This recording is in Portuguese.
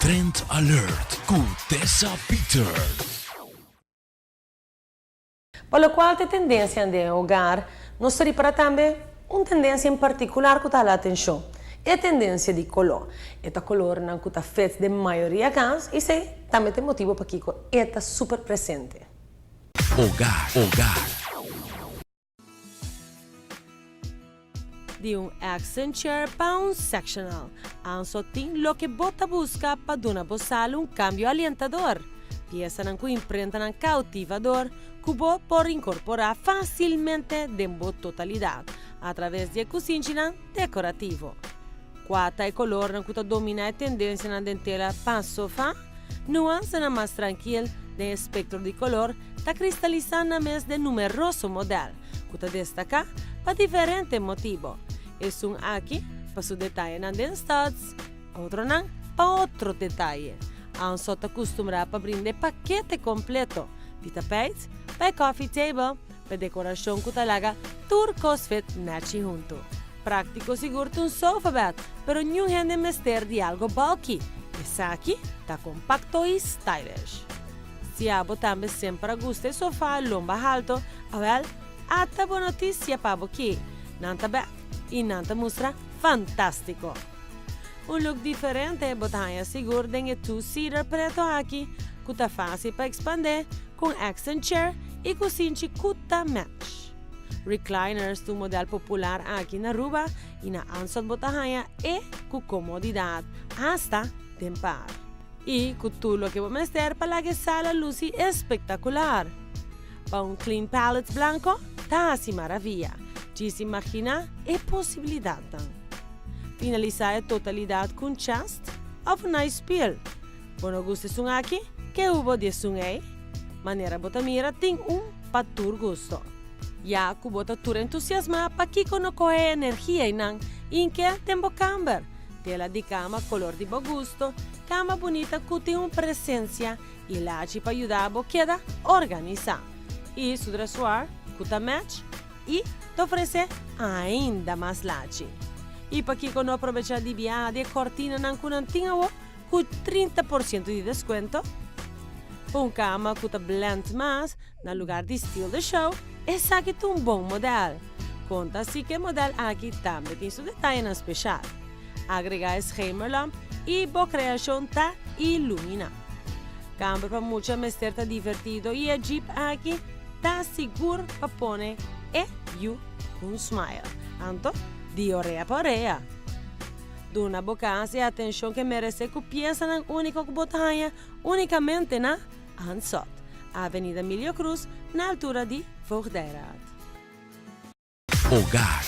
Trend Alert com Tessa Peters. Pelo qual tem tendência a hogar, nós temos para também uma tendência em particular que está a atenção. É a tendência de color. Esta color não está feita de maioria casos e isso também tem motivo para que está super presente. Hogar. De um accent chair para um sectional, só tem lo que bota busca para dar a cambio alientador. Pieza com imprenta cautivador, que pode incorporar facilmente dentro da totalidade, através de cozinha decorativo. Quatro é color que domina a tendência na dentela para sofá, nuance mais tranquila do espectro de color, está cristalizando na mesa de numeroso modelo, que destaca para diferentes motivos. É aqui para seu detalhe na studs, outro não para outro detalhe. Só está acostumado para brindar paquete completo, de tapete, para coffee table, para decoração que talaga turcos fit match junto. Prático seguro um sofá bed, pero não é mister de algo bulky. Esse aqui está compacto e stylish. Se abo também sempre gusta sofá lomba alto, até boa notícia para você. Nanta bed e nanta mostra fantástico. Look diferente é botar seguro em two-seater preto aqui, que está fácil para expandir, com accent chair e cozinha que está match. Recliners do modelo popular aqui na Aruba e na ansot botahanha e com comodidade, hasta tempar. E com tudo que vamos ter para a sala luz espetacular. Para clean palette blanco, tá assim maravilha. De se imaginar é possibilidade. Finalizar a totalidade com chast of nice peel. Quando gusta sung aqui, que ubo de sung maneira botamira tem patur gosto. Já que bota tur entusiasma para que não corre energia em que tempo camber. Tela de cama color de bom gosto, cama bonita que tem presença e laje para ajudar a boqueda organizar. E su dressoir, que tá match e te oferece ainda mais laje. E para que não aproveitar de viagem, cortina não com 30% de desconto. Cama que tá blend mais, no lugar de estilo de show, esse aqui é bom modelo. Conta assim que o modelo aqui também tem seu detalhe especial. Agregar Scheimer lamp e boa criação tá ilumina. Cambio para muita mesterta divertido e a Jeep aqui tá seguro para pôr e you com smile. Anto, de orelha para orelha. Duna bocase atenção que merece que piensa na única que botanha unicamente na Ansot, Avenida Milho Cruz, na altura de Voogdijraad. Hogar.